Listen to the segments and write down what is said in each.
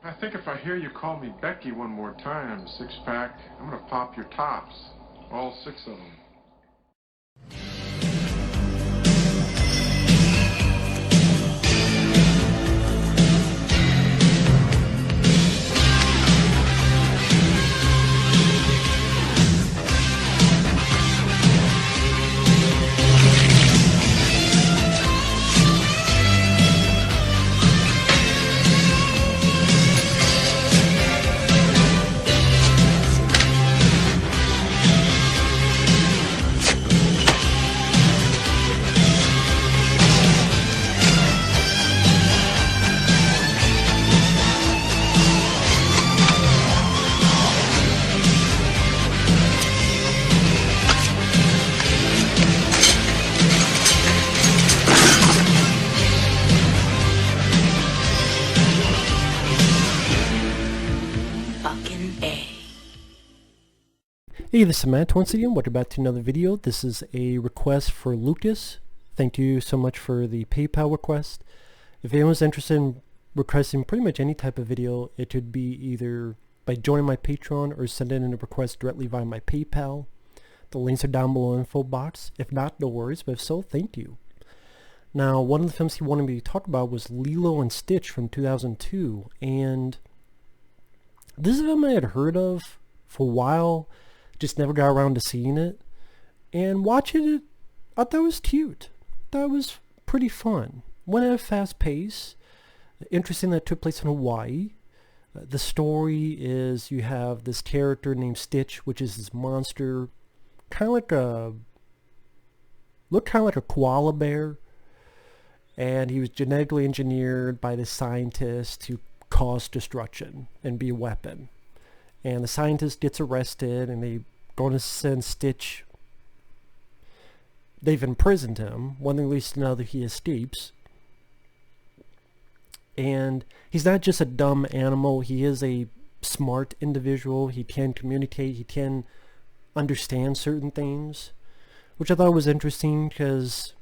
I think if I hear you call me Becky one more time, six-pack, I'm gonna pop your tops. All six of them. Hey, this is Matt once again. Welcome back to another video. This is a request for Lucas. Thank you so much for the PayPal request. If anyone's interested in requesting pretty much any type of video, it could be either by joining my Patreon or sending in a request directly via my PayPal. The links are down below in the info box. If not, no worries, but if so, thank you. Now, one of the films he wanted me to talk about was Lilo and Stitch from 2002, and this is a film I had heard of for a while. Just never got around to seeing it, and watching it, I thought it was cute. That was pretty fun. Went at a fast pace. Interesting that it took place in Hawaii. The story is you have this character named Stitch, which is this monster, kind of like a koala bear, and he was genetically engineered by this scientist to cause destruction and be a weapon. And the scientist gets arrested, and they going to send Stitch. They've imprisoned him. One thing leads to another, he escapes. And he's not just a dumb animal. He is a smart individual. He can communicate. He can understand certain things, which I thought was interesting, because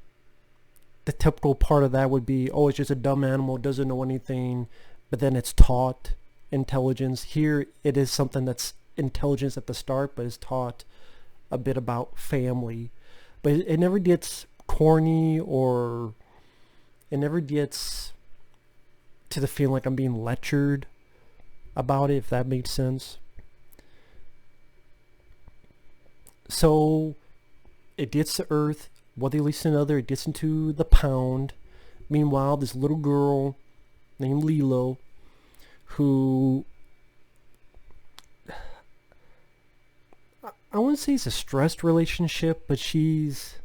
the typical part of that would be, oh, it's just a dumb animal, doesn't know anything, but then it's taught intelligence. Here it is something that's intelligence at the start, but is taught a bit about family. But it never gets corny, or it never gets to the feeling like I'm being lectured about it, if that makes sense. So it gets to Earth, one thing leads to another, it gets into the pound. Meanwhile, this little girl named Lilo, who I wouldn't say it's a stressed relationship, but she's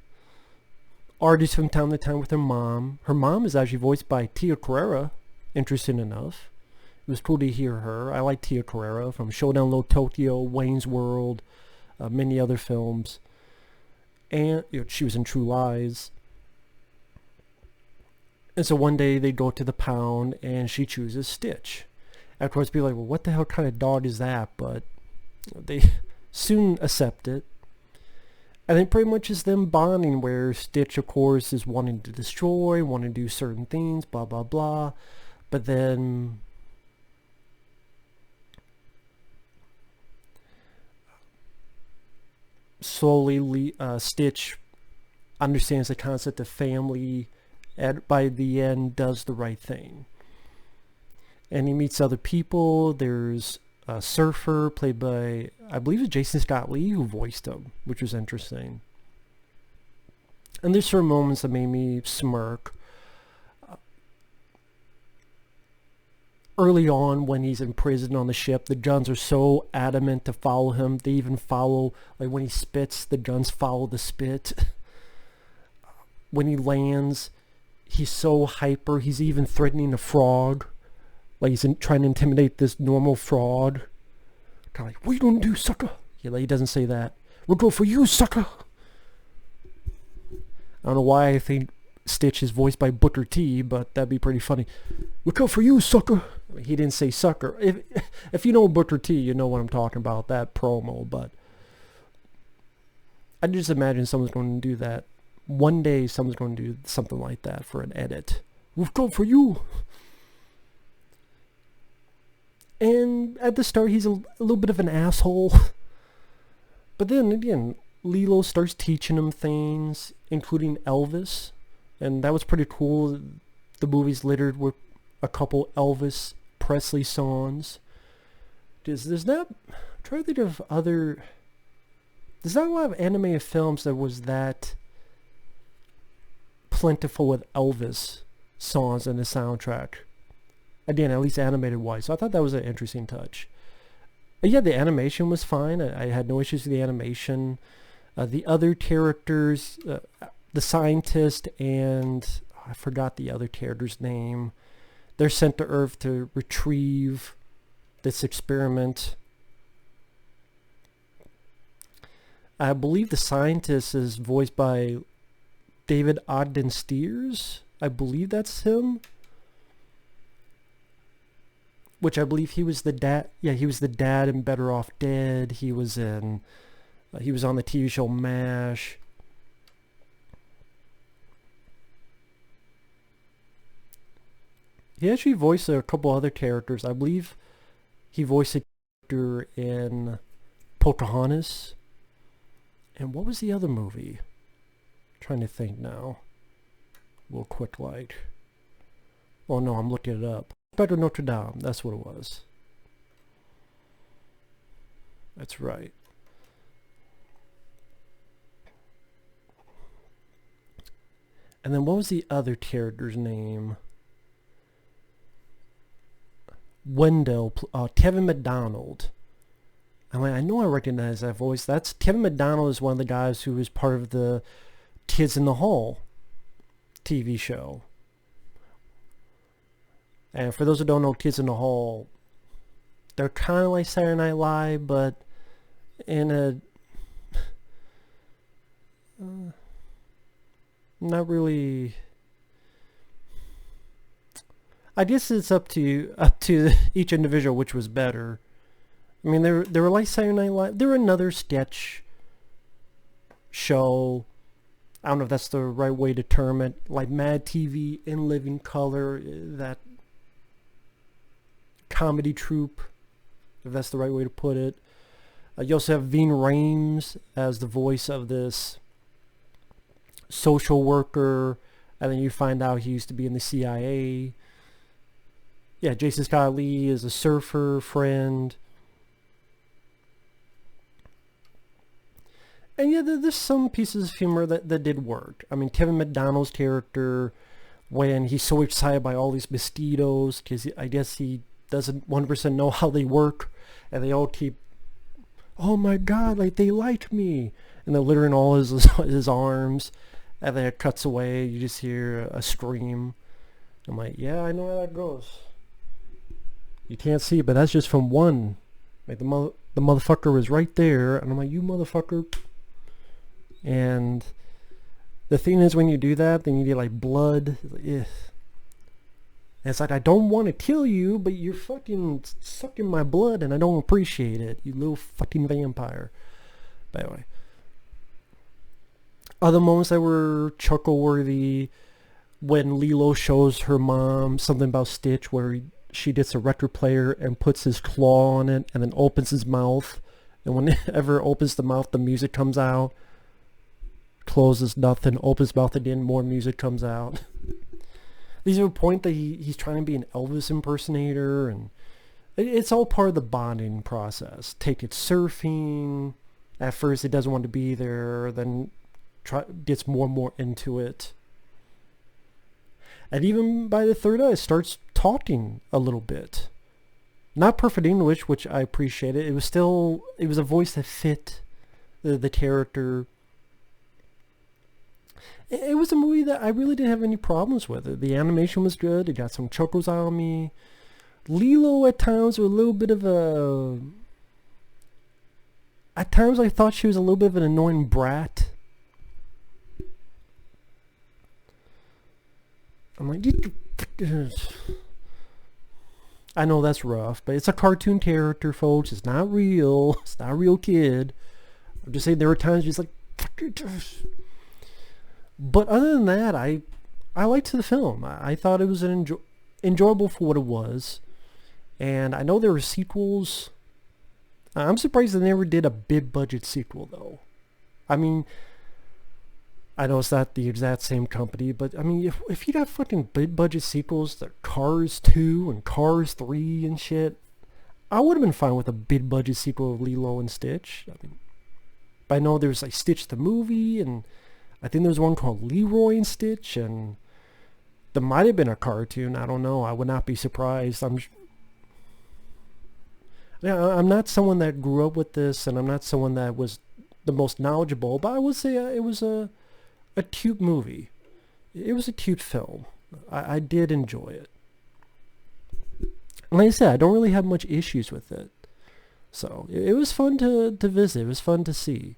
argues from time to time with her mom. Her mom is actually voiced by Tia Carrere, interesting enough. It was cool to hear her. I like Tia Carrere from Showdown Low Tokyo, Wayne's World, many other films. And she was in True Lies. And so one day they go to the pound, and she chooses Stitch. Of course, be like, well, what the hell kind of dog is that? But they soon accept it. And then pretty much is them bonding, where Stitch, of course, is wanting to destroy, wanting to do certain things, blah, blah, blah. But then slowly Stitch understands the concept of family, and by the end does the right thing. And he meets other people. There's a surfer played by, I believe it's Jason Scott Lee who voiced him, which was interesting. And there's certain moments that made me smirk. Early on, when he's in prison on the ship, the guns are so adamant to follow him. They even follow, like when he spits, the guns follow the spit. When he lands, he's so hyper, he's even threatening a frog. Like he's trying to intimidate this normal frog. Kind of like, what you gonna do, sucker? Yeah, like he doesn't say that. We'll go for you, sucker. I don't know why I think Stitch is voiced by Booker T, but that'd be pretty funny. We'll go for you, sucker. I mean, he didn't say sucker. If you know Booker T, you know what I'm talking about, that promo. But I just imagine someone's going to do that. One day someone's going to do something like that for an edit. We'll go for you. at the start he's a little bit of an asshole. But then again, Lilo starts teaching him things, including Elvis. And that was pretty cool. The movie's littered with a couple Elvis Presley songs. There's not... I'm trying to think of other... There's not a lot of animated films that was that plentiful with Elvis songs in the soundtrack. Again, at least animated wise. So I thought that was an interesting touch. But yeah, the animation was fine. I had no issues with the animation. The other characters, the scientist and I forgot the other character's name. They're sent to Earth to retrieve this experiment. I believe the scientist is voiced by Ogden Stiers. I believe that's him. Which I believe he was the dad. Yeah, he was the dad in Better Off Dead. He was on the TV show MASH. He actually voiced a couple other characters. I believe he voiced a character in Pocahontas. And what was the other movie? Trying to think now. A little quick like. Oh no, I'm looking it up. Better Notre Dame. That's what it was. That's right. And then what was the other character's name? Wendell, Kevin McDonald. I mean, I know I recognize that voice. That's Kevin McDonald is one of the guys who was part of the Kids in the Hall TV show. And for those who don't know, Kids in the Hall, they're kind of like Saturday Night Live, but in a not really. I guess it's up to each individual which was better. I mean, they were like Saturday Night Live. They were another sketch show. I don't know if that's the right way to term it. Like Mad TV in living color, that comedy troupe, if that's the right way to put it. You also have Ving Rhames as the voice of this social worker, and then you find out he used to be in the CIA. Yeah, Jason Scott Lee is a surfer friend. And yeah, there's some pieces of humor that did work. I mean, Kevin McDonald's character, when he's so excited by all these mosquitoes, because I guess he doesn't 100% know how they work, and they all keep, oh my god, like they like me, and they're littering all his arms, and then it cuts away, you just hear a scream. I'm like, yeah, I know how that goes. You can't see it, but that's just from one. Like the motherfucker was right there, and I'm like, you motherfucker. And the thing is, when you do that, then you get like blood. And it's like, I don't want to kill you, but you're fucking sucking my blood, and I don't appreciate it, you little fucking vampire. But anyway, other moments that were chuckle worthy, when Lilo shows her mom something about Stitch, where she gets a record player and puts his claw on it, and then opens his mouth, and whenever it opens the mouth, the music comes out. Closes nothing, opens mouth again, more music comes out. These are a point that he's trying to be an Elvis impersonator, and it's all part of the bonding process. Take it surfing. At first, he doesn't want to be there, then gets more and more into it. And even by the third act, starts talking a little bit. Not perfect English, which I appreciated. It was a voice that fit the character. It was a movie that I really didn't have any problems with. The animation was good. It got some chuckles out of me. Lilo at times were a little bit of a... At times I thought she was a little bit of an annoying brat. I'm like... I know that's rough, but it's a cartoon character, folks. It's not real. It's not a real kid. I'm just saying there were times she's like... But other than that, I liked the film. I thought it was an enjoyable for what it was. And I know there were sequels. I'm surprised they never did a big budget sequel though. I mean, I know it's not the exact same company, but I mean, if you'd have fucking big budget sequels, the Cars 2 and Cars 3 and shit, I would have been fine with a big budget sequel of Lilo and Stitch. I mean, but I know there's like Stitch the movie, and I think there's one called Leroy and Stitch, and there might have been a cartoon. I don't know. I would not be surprised. I'm not someone that grew up with this, and I'm not someone that was the most knowledgeable, but I would say it was a cute movie. It was a cute film. I did enjoy it. Like I said, I don't really have much issues with it. So it was fun to visit. It was fun to see.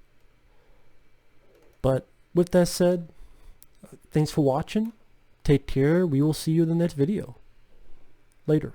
But with that said, thanks for watching. Take care. We will see you in the next video. Later.